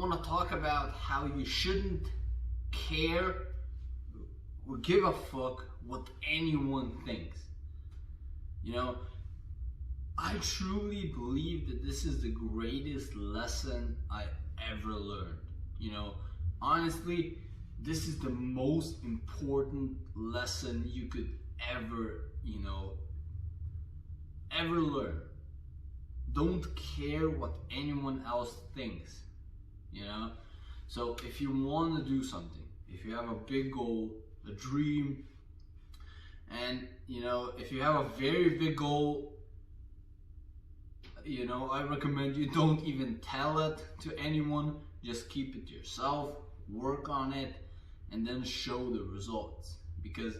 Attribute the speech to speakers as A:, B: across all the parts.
A: want to talk about how you shouldn't care or give a fuck what anyone thinks. You know, I truly believe that this is the greatest lesson I ever learned. You know, honestly, this is the most important lesson you could ever, ever learn. Don't care what anyone else thinks, So if you want to do something, if you have a big goal, a dream, and, if you have a very big goal, I recommend you don't even tell it to anyone. Just keep it to yourself, work on it, and then show the results. Because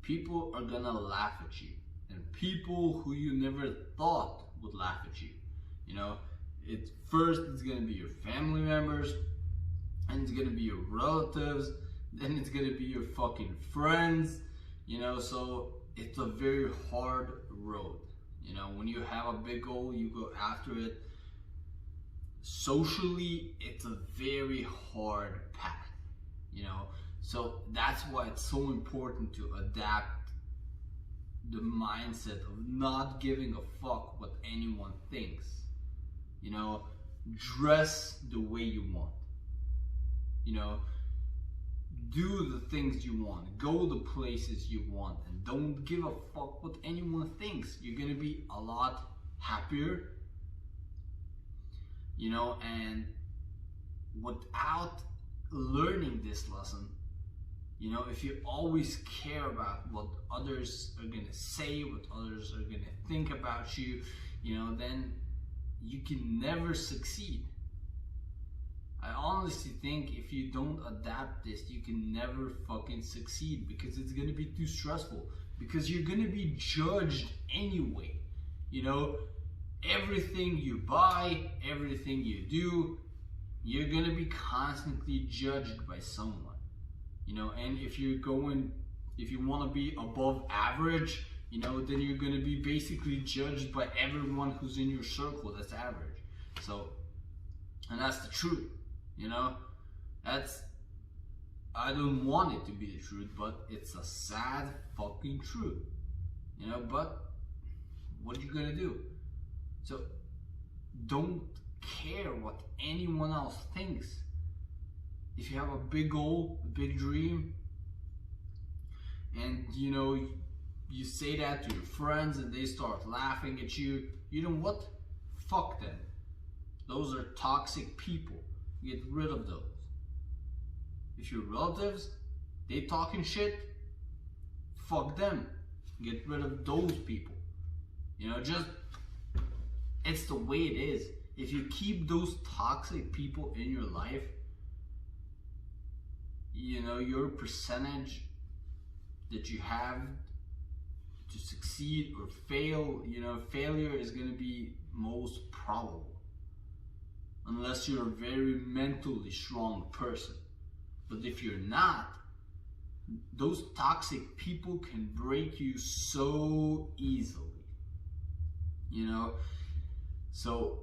A: people are gonna laugh at you. And people who you never thought would laugh at you. First it's gonna be your family members, and it's gonna be your relatives, then it's gonna be your fucking friends, so it's a very hard road. When you have a big goal, you go after it. Socially, it's a very hard path, so that's why it's so important to adapt the mindset of not giving a fuck what anyone thinks. Dress the way you want, do the things you want, go the places you want, and don't give a fuck what anyone thinks. You're gonna be a lot happier, and without learning this lesson, if you always care about what others are gonna say, what others are gonna think about you, then you can never succeed. I honestly think if you don't adapt this, you can never fucking succeed, because it's gonna be too stressful, because you're gonna be judged anyway. Everything you buy, everything you do, you're gonna be constantly judged by someone. And if you want to be above average, then you're gonna be basically judged by everyone who's in your circle that's average. And that's the truth. I don't want it to be the truth, but it's a sad fucking truth. But what are you gonna do? So don't care what anyone else thinks. If you have a big goal, a big dream, and you say that to your friends and they start laughing at you, you know what? Fuck them. Those are toxic people. Get rid of those. If your relatives, they talking shit, fuck them. Get rid of those people. It's the way it is. If you keep those toxic people in your life, your percentage that you have to succeed or fail, failure is going to be most probable. Unless you're a very mentally strong person. But if you're not, those toxic people can break you so easily. So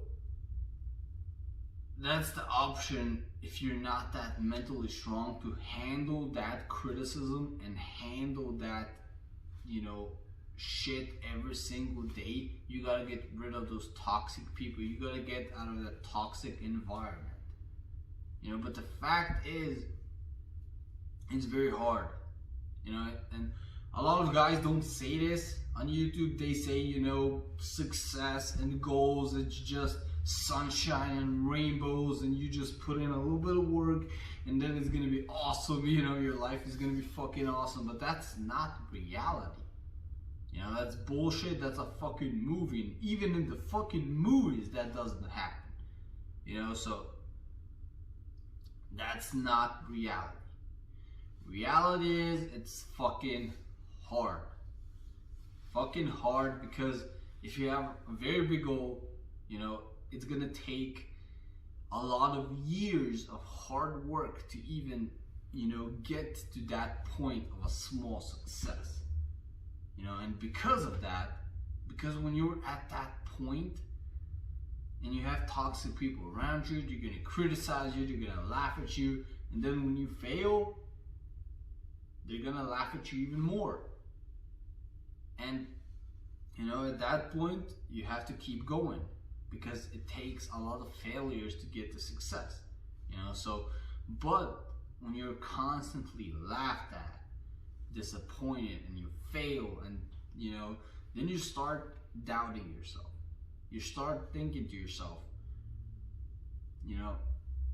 A: that's the option if you're not that mentally strong to handle that criticism and handle that, shit every single day. You gotta get rid of those toxic people. You gotta get out of that toxic environment. But the fact is, it's very hard. And a lot of guys don't say this on YouTube. They say, success and goals, it's just sunshine and rainbows, and you just put in a little bit of work and then it's gonna be awesome. Your life is gonna be fucking awesome. But that's not reality. That's bullshit. That's a fucking movie. And even in the fucking movies, that doesn't happen. So that's not reality. Reality is, it's fucking hard. Fucking hard, because if you have a very big goal, it's gonna take a lot of years of hard work to even, get to that point of a small success. And because of that, because when you're at that point, and you have toxic people around you, they're gonna criticize you, they're gonna laugh at you, and then when you fail, they're gonna laugh at you even more. And at that point, you have to keep going, because it takes a lot of failures to get to success. But when you're constantly laughed at, disappointed, and you fail, and then you start doubting yourself. You start thinking to yourself,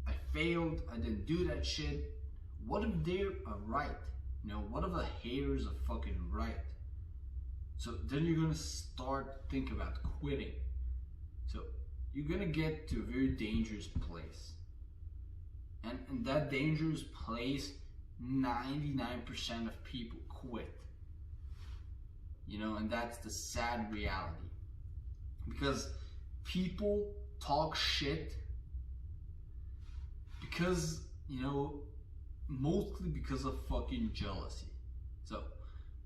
A: I failed, I didn't do that shit. What if they're right? What if the haters are fucking right? So then you're gonna start thinking about quitting. So you're gonna get to a very dangerous place. And in that dangerous place, 99% of people quit. And that's the sad reality. Because people talk shit because, mostly because of fucking jealousy. So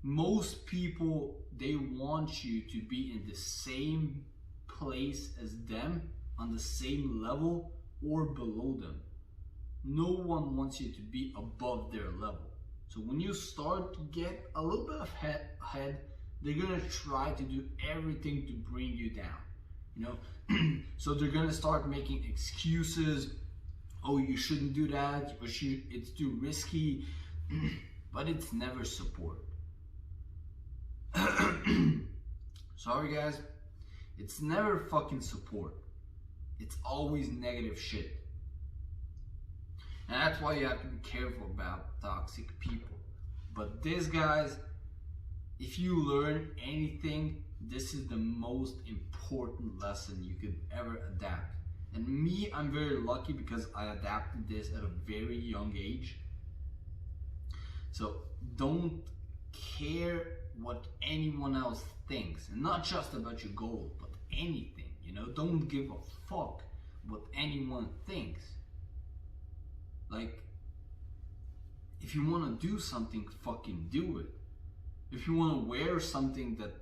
A: most people, they want you to be in the same place as them, on the same level or below them. No one wants you to be above their level. So when you start to get a little bit ahead, they're gonna try to do everything to bring you down. So they're gonna start making excuses. Oh, you shouldn't do that, or it's too risky. But it's never support. Sorry guys, it's never fucking support. It's always negative shit. And that's why you have to be careful about toxic people. But this, guys, if you learn anything, this is the most important lesson you could ever adapt. And me, I'm very lucky because I adapted this at a very young age. So don't care what anyone else thinks, and not just about your goal, but anything. Don't give a fuck what anyone thinks. Like, if you want to do something, fucking do it. If you want to wear something that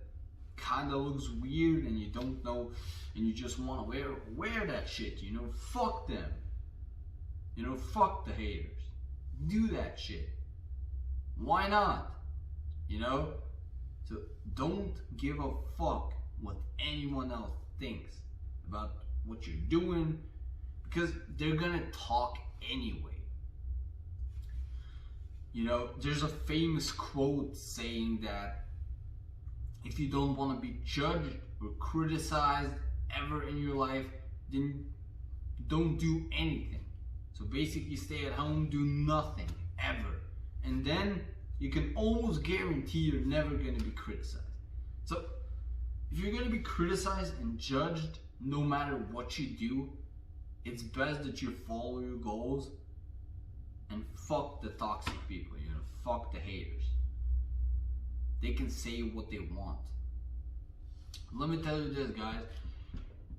A: kind of looks weird and you don't know, and you just want to wear that shit, fuck them. Fuck the haters. Do that shit. Why not? So don't give a fuck what anyone else thinks about what you're doing, because they're gonna talk anyway. There's a famous quote saying that if you don't want to be judged or criticized ever in your life, then don't do anything. So basically, stay at home, do nothing ever, and then you can almost guarantee you're never going to be criticized. So if you're going to be criticized and judged no matter what you do, it's best that you follow your goals and fuck the toxic people, fuck the haters. They can say what they want. Let me tell you this, guys.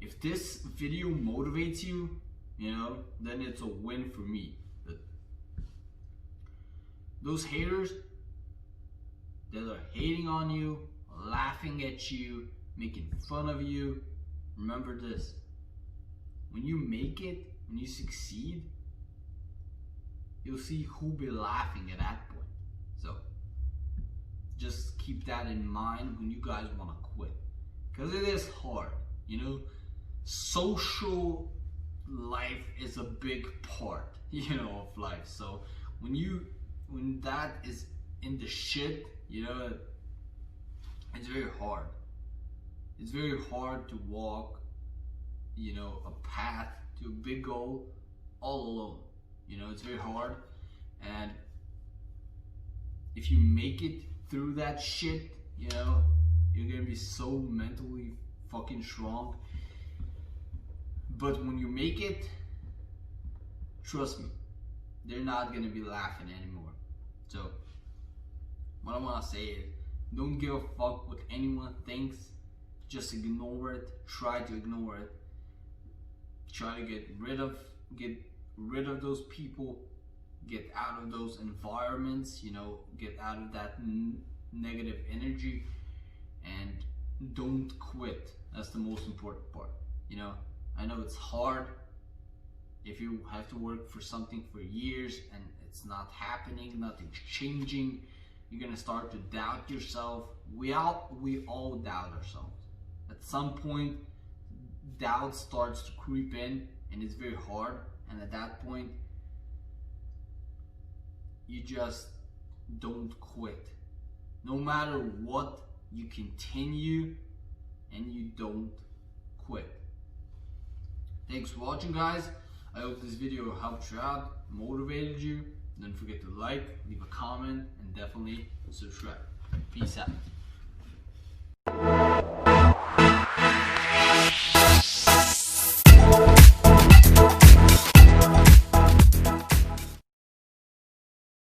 A: If this video motivates you, then it's a win for me. But those haters that are hating on you, laughing at you, making fun of you, remember this. When you make it, when you succeed, you'll see who'll be laughing at that point. So just keep that in mind when you guys want to quit, because it is hard. Social life is a big part, of life. So when that is in the shit, it's very hard. It's very hard to walk, a path to a big goal all alone. It's very hard. And if you make it through that shit, you're gonna be so mentally fucking strong. But when you make it, trust me, they're not gonna be laughing anymore. So what I want to say is, don't give a fuck what anyone thinks. Just ignore it. Try to ignore it. Try to get rid of those people. Get out of those environments. Get out of that negative energy, and don't quit. That's the most important part. I know it's hard. If you have to work for something for years and it's not happening, nothing's changing, you're gonna start to doubt yourself. We all doubt ourselves. At some point, doubt starts to creep in and it's very hard. And at that point, you just don't quit. No matter what, you continue and you don't quit. Thanks for watching, guys. I hope this video helped you out, motivated you. Don't forget to like, leave a comment, and definitely subscribe. Peace out.